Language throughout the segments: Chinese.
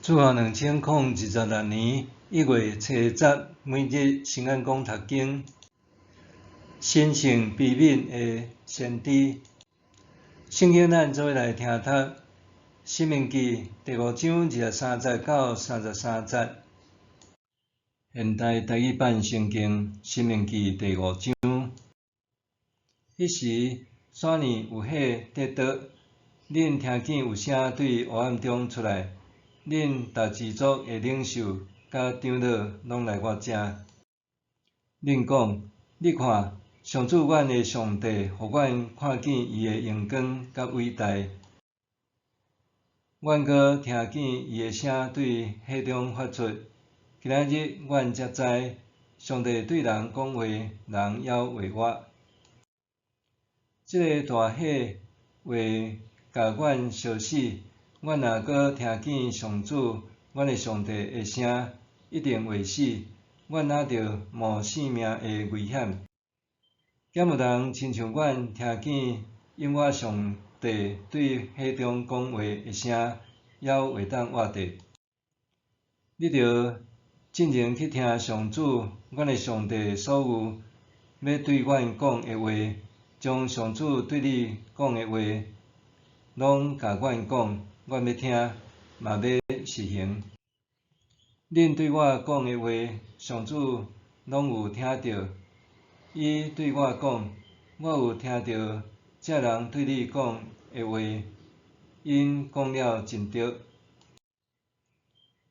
自2026年1月初10，每日圣安宫读经，神圣悲悯的先知。圣经咱做来听读，《申命记》第5章23节到33节。现代台语版圣经《申命记》第5章。迄时，山呢有火跌倒，恁听见有声对黑暗中出来，恁大支族的领袖甲长老拢来我遮。恁讲：你看，上主阮的上帝，互阮看见伊的荣光甲伟大。阮阁听见伊的声对火中发出。今仔日阮才知，上帝对人讲话，人还画我。即个大火为甲阮烧死，阮若阁听见上主阮的上帝的声，一定袂死。阮哪着冒性命的危险，敢有人亲像阮听见永活上帝对火中讲话的声，还会当活着？你着进前去听上主阮的上帝所有要对阮讲的话，将上主对你讲的话，拢甲阮讲，阮要听，嘛要实行。恁对我讲的话，上主拢有听到。伊对我讲，我有听到这人对你讲的话，因讲了真对。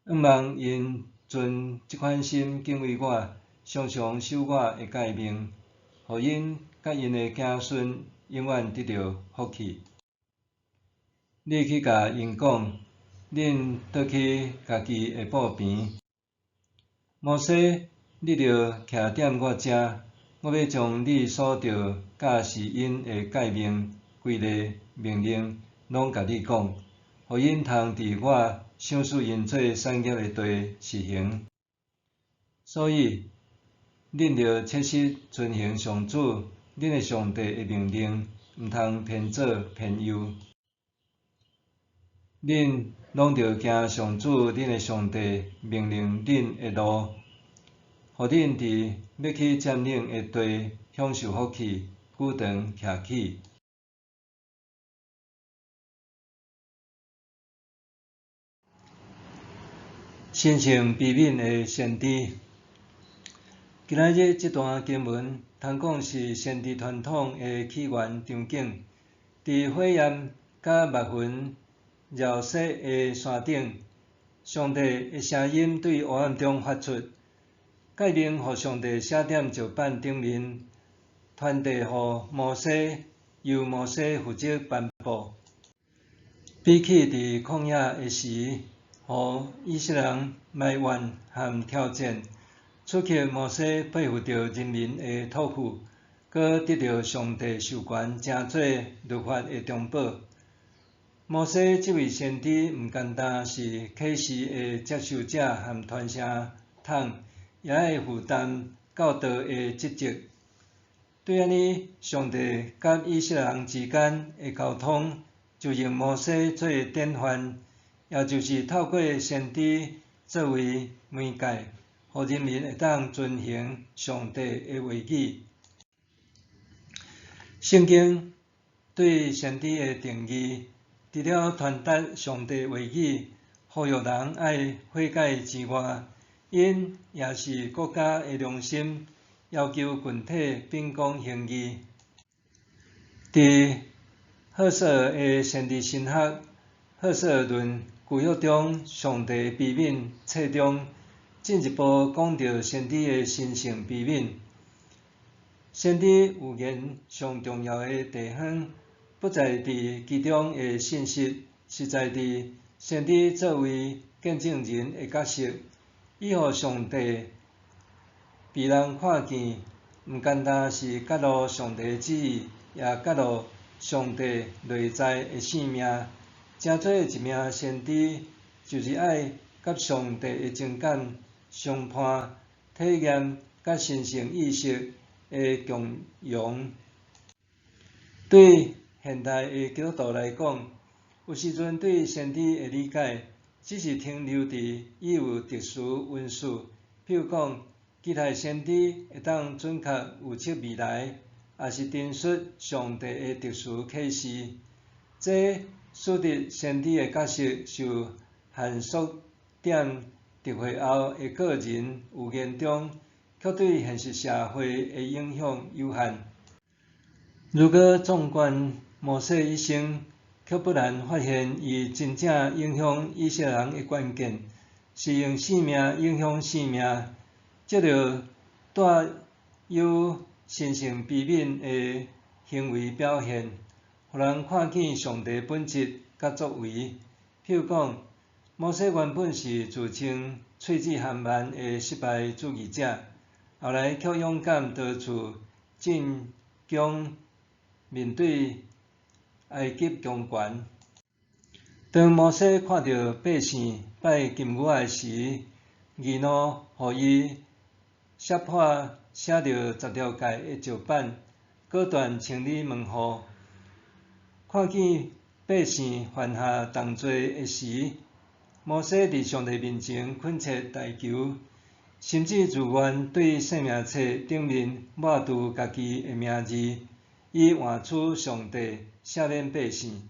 望因存即款心敬畏我，常常守我的诫命，互因甲因的子孙永远得到福气。你去甲因讲，恁倒去家己的埔边。摩西，你着徛踮我遮，我要将你所着教示因的诫命、规例、命令，拢甲你讲，互因通伫我赏赐因做产业的地实行。所以，恁着切实遵行上主恁的上帝的命令，毋通偏左偏右。恁拢着行上主恁的上帝命令恁的路，互恁伫要去占领的地享受福气，久长徛起。神圣悲悯的先知。今仔日这段经文，通讲是先知传统的起源场景，伫火焰甲密云绕塞的山顶，上帝的声音对黑暗中发出，诫命互上帝写踮石板顶面，传递互摩西，由摩西负责颁布。比起伫旷野的时，互以色列人埋怨和挑战，此刻摩西背负着人民的托付，搁得到上帝授权正做律法的中保。摩西这位先知，毋单单是启示的接受者和传声筒，也会负担教导的职责。对安尼，上帝甲以色列人之间的沟通，就用摩西做典范，也就是透过先知作为媒介，互人民会当遵行上帝的话语。圣经对先知的定义，除了传达上帝话语，呼吁人爱悔改之外，因也是国家的良心，要求群体秉公行义。伫赫塞尔的先知神学《赫塞尔论》旧约中，上帝悲悯册中进一步讲到先知的神圣悲悯。先知有言上重要的地方，不在伫其中的信息，实在伫先知作为见证人的角色，以互上帝被人看见，毋单单是揭露上帝的旨意，也揭露上帝内在的性命。正做一名先知，就是爱甲上帝的情感相伴、体验甲神圣意识的共融。对现代的基督徒来讲，有时阵对先知的理解，只是停留伫已有特殊运数，譬如讲，基督先知会当准确预测未来，也是陈述上帝的特殊启示。这使得先知的角色受限缩点特会后的个人有限中，却对现实社会的影响有限。如果纵观摩西一生，却不难发现，伊真正影响以色列人的关键，是用性命影响性命，藉着带有神圣悲悯的行为表现，互人看见上帝本质甲作为。譬如讲，摩西原本是自称喙齿含慢的失败主义者，后来却勇敢逃出进宫面对埃及强权。当摩西看到百姓拜金牛仔时，义怒，予伊削破写着10条诫的石板，果断清理门户。看见百姓犯下重罪的时，摩西伫上帝面前恳切代求，甚至自愿对生命册顶面抹除家己的名字，以换取上帝赦免百姓。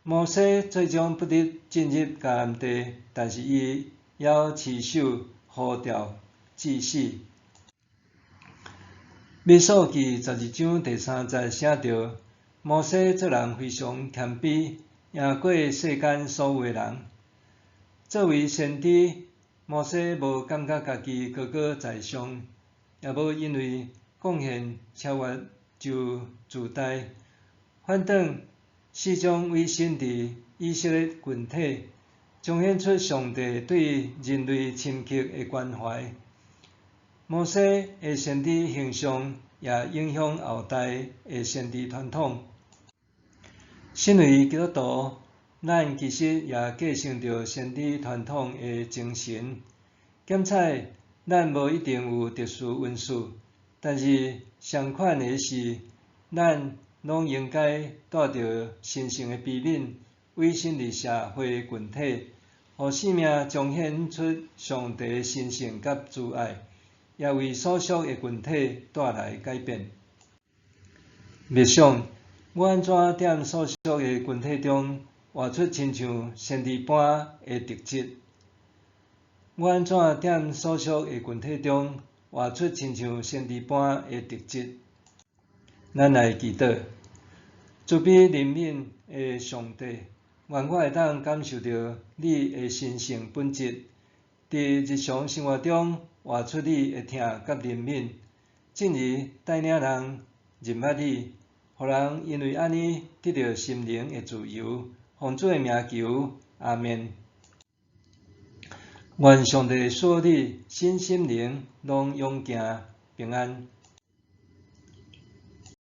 摩西最终不得进入迦南地，但是伊要持守呼召至死。民数记12章第3节写着：摩西做人非常谦卑，赢过世间所有的人。作为先知，摩西无感觉家己高高在上，也无因为贡献超越就自大，反倒始终委身伫以色列群体，彰显出上帝对人类深刻的关怀。摩西的先知形象也影响后代的先知传统。身为基督徒，咱其实也继承着先知传统的精神。检测咱无一定有特殊运数，但是相款的是，咱拢应该带着神圣的悲悯，委身伫社会群体，互生命彰显出上帝的神圣甲慈爱，也为所属的群体带来改变。默想，我安怎踮所属的群体中活出亲像先知般的特质？我安怎踮所属的群体中活出亲像先知般的特质？咱来祈祷。慈悲怜悯的上帝，愿我会当感受到你的神圣本质，伫日常生活中活出你的疼甲怜悯，进而带领人认捌你，互人因为安尼得到心灵的自由。奉主的名求，阿们。愿上帝所有你身心灵拢永行平安。